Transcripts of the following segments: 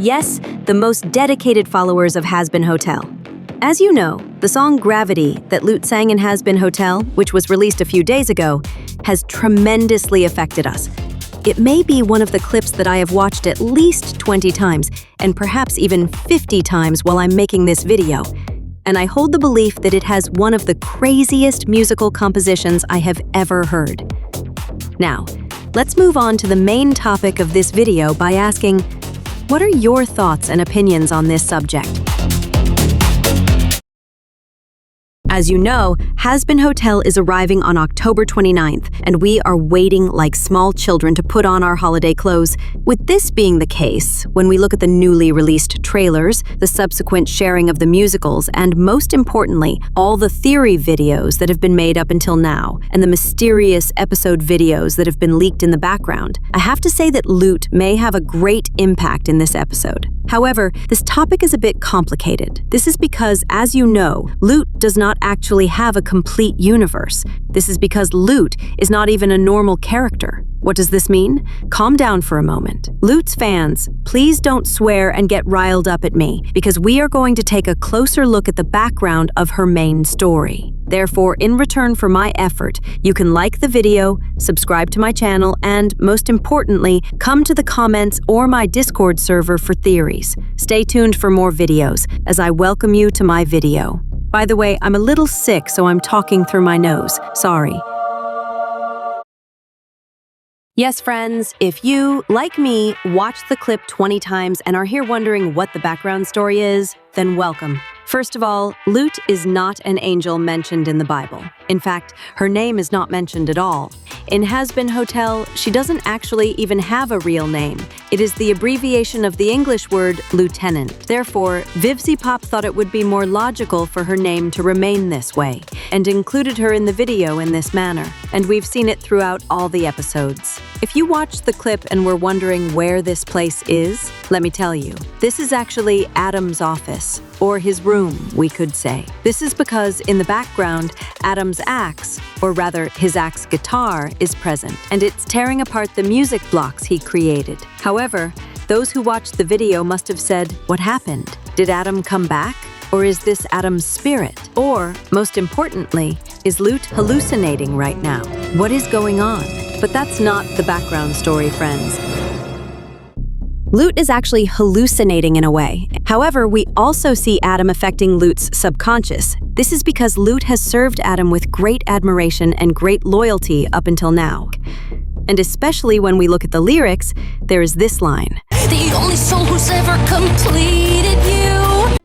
Yes, the most dedicated followers of Hazbin Hotel. As you know, the song Gravity that Lute sang in Hazbin Hotel, which was released a few days ago, has tremendously affected us. It may be one of the clips that I have watched at least 20 times, and perhaps even 50 times while I'm making this video. And I hold the belief that it has one of the craziest musical compositions I have ever heard. Now, let's move on to the main topic of this video by asking, what are your thoughts and opinions on this subject? As you know, Hazbin Hotel is arriving on October 29th, and we are waiting like small children to put on our holiday clothes. With this being the case, when we look at the newly released trailers, the subsequent sharing of the musicals, and most importantly, all the theory videos that have been made up until now, and the mysterious episode videos that have been leaked in the background, I have to say that Lute may have a great impact in this episode. However, this topic is a bit complicated. This is because, as you know, Lute does not actually have a complete universe. This is because Lute is not even a normal character. What does this mean? Calm down for a moment. Lute's fans, please don't swear and get riled up at me, because we are going to take a closer look at the background of her main story. Therefore, in return for my effort, you can like the video, subscribe to my channel, and, most importantly, come to the comments or my Discord server for theories. Stay tuned for more videos, as I welcome you to my video. By the way, I'm a little sick, so I'm talking through my nose. Sorry. Yes, friends, if you, like me, watched the clip 20 times and are here wondering what the background story is, then welcome. First of all, Lute is not an angel mentioned in the Bible. In fact, her name is not mentioned at all. In Hazbin Hotel, she doesn't actually even have a real name. It is the abbreviation of the English word lieutenant. Therefore, vivziepop thought it would be more logical for her name to remain this way, and included her in the video in this manner. And we've seen it throughout all the episodes. If you watched the clip and were wondering where this place is, let me tell you, this is actually Adam's office, or his room, we could say. This is because in the background, Adam's axe, or rather his axe guitar, is present, and it's tearing apart the music blocks he created. However, those who watched the video must have said, what happened? Did Adam come back? Or is this Adam's spirit? Or, most importantly, is Lute hallucinating right now? What is going on? But that's not the background story, friends. Lute is actually hallucinating in a way. However, we also see Adam affecting Lute's subconscious. This is because Lute has served Adam with great admiration and great loyalty up until now. And especially when we look at the lyrics, there is this line. The only soul who's ever completed you.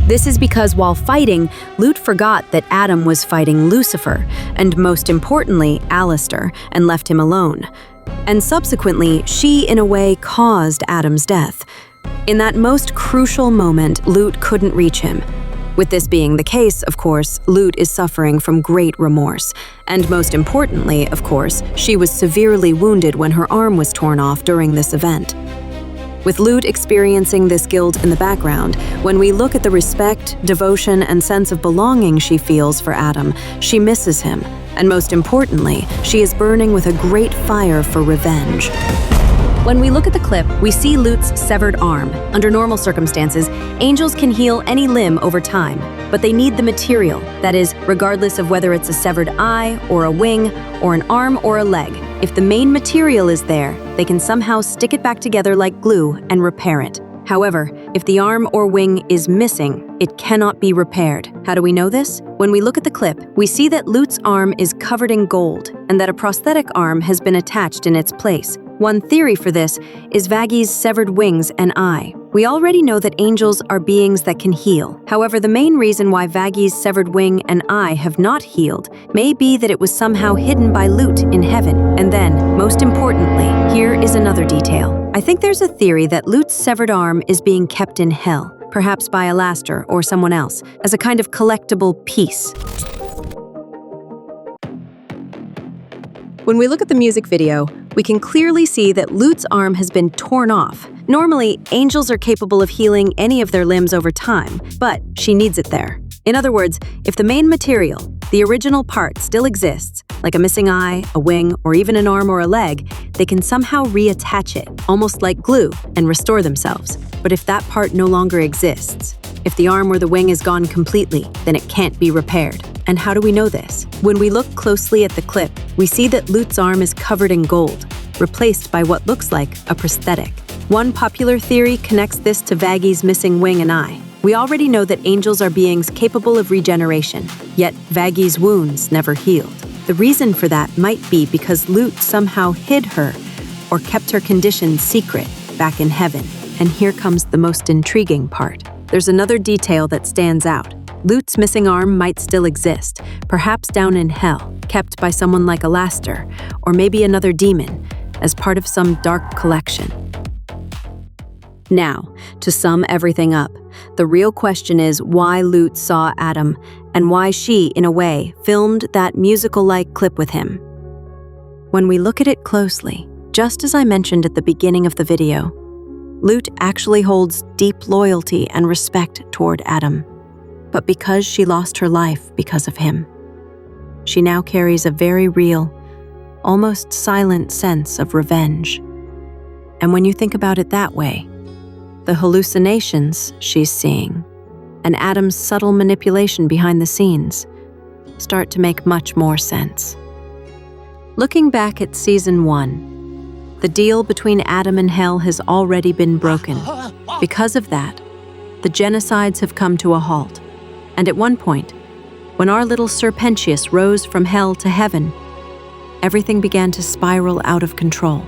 This is because while fighting, Lute forgot that Adam was fighting Lucifer, and most importantly, Alastor, and left him alone. And subsequently, she, in a way, caused Adam's death. In that most crucial moment, Lute couldn't reach him. With this being the case, of course, Lute is suffering from great remorse. And most importantly, of course, she was severely wounded when her arm was torn off during this event. With Lute experiencing this guilt in the background, when we look at the respect, devotion, and sense of belonging she feels for Adam, she misses him. And most importantly, she is burning with a great fire for revenge. When we look at the clip, we see Lute's severed arm. Under normal circumstances, angels can heal any limb over time, but they need the material. That is, regardless of whether it's a severed eye, or a wing, or an arm, or a leg. If the main material is there, they can somehow stick it back together like glue and repair it. However, if the arm or wing is missing, it cannot be repaired. How do we know this? When we look at the clip, we see that Lute's arm is covered in gold, and that a prosthetic arm has been attached in its place. One theory for this is Vagi's severed wings and eye. We already know that angels are beings that can heal. However, the main reason why Vagi's severed wing and eye have not healed may be that it was somehow hidden by Lute in heaven. And then, most importantly, here is another detail. I think there's a theory that Lute's severed arm is being kept in hell, perhaps by Alastor or someone else, as a kind of collectible piece. When we look at the music video, we can clearly see that Lute's arm has been torn off. Normally, angels are capable of healing any of their limbs over time, but she needs it there. In other words, if the main material, the original part, still exists, like a missing eye, a wing, or even an arm or a leg, they can somehow reattach it, almost like glue, and restore themselves. But if that part no longer exists, if the arm or the wing is gone completely, then it can't be repaired. And how do we know this? When we look closely at the clip, we see that Lute's arm is covered in gold, replaced by what looks like a prosthetic. One popular theory connects this to Vagi's missing wing and eye. We already know that angels are beings capable of regeneration, yet Vagi's wounds never healed. The reason for that might be because Lute somehow hid her or kept her condition secret back in heaven. And here comes the most intriguing part. There's another detail that stands out. Lute's missing arm might still exist, perhaps down in hell, kept by someone like Alastor, or maybe another demon, as part of some dark collection. Now, to sum everything up, the real question is why Lute saw Adam, and why she, in a way, filmed that musical-like clip with him. When we look at it closely, just as I mentioned at the beginning of the video, Lute actually holds deep loyalty and respect toward Adam. But because she lost her life because of him, she now carries a very real, almost silent sense of revenge. And when you think about it that way, the hallucinations she's seeing and Adam's subtle manipulation behind the scenes start to make much more sense. Looking back at Season 1, the deal between Adam and Hell has already been broken. Because of that, the genocides have come to a halt. And at one point, when our little Sir Pentious rose from hell to heaven, everything began to spiral out of control.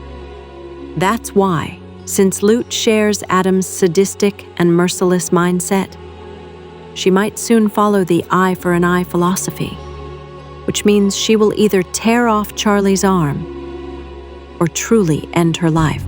That's why, since Lute shares Adam's sadistic and merciless mindset, she might soon follow the eye for an eye philosophy, which means she will either tear off Charlie's arm or truly end her life.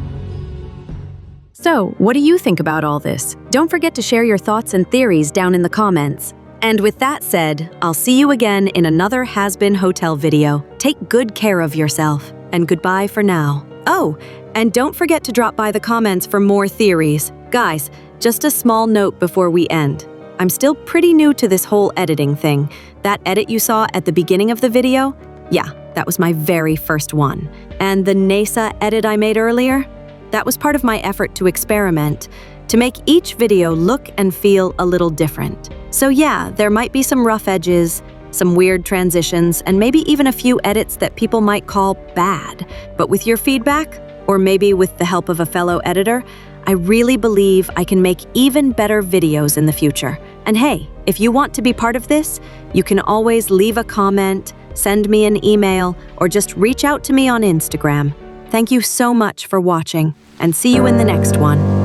So, what do you think about all this? Don't forget to share your thoughts and theories down in the comments. And with that said, I'll see you again in another Hazbin Hotel video. Take good care of yourself, and goodbye for now. Oh, and don't forget to drop by the comments for more theories. Guys, just a small note before we end. I'm still pretty new to this whole editing thing. That edit you saw at the beginning of the video? Yeah, that was my very first one. And the NASA edit I made earlier? That was part of my effort to experiment, to make each video look and feel a little different. So yeah, there might be some rough edges, some weird transitions, and maybe even a few edits that people might call bad. But with your feedback, or maybe with the help of a fellow editor, I really believe I can make even better videos in the future. And hey, if you want to be part of this, you can always leave a comment, send me an email, or just reach out to me on Instagram. Thank you so much for watching, and see you in the next one.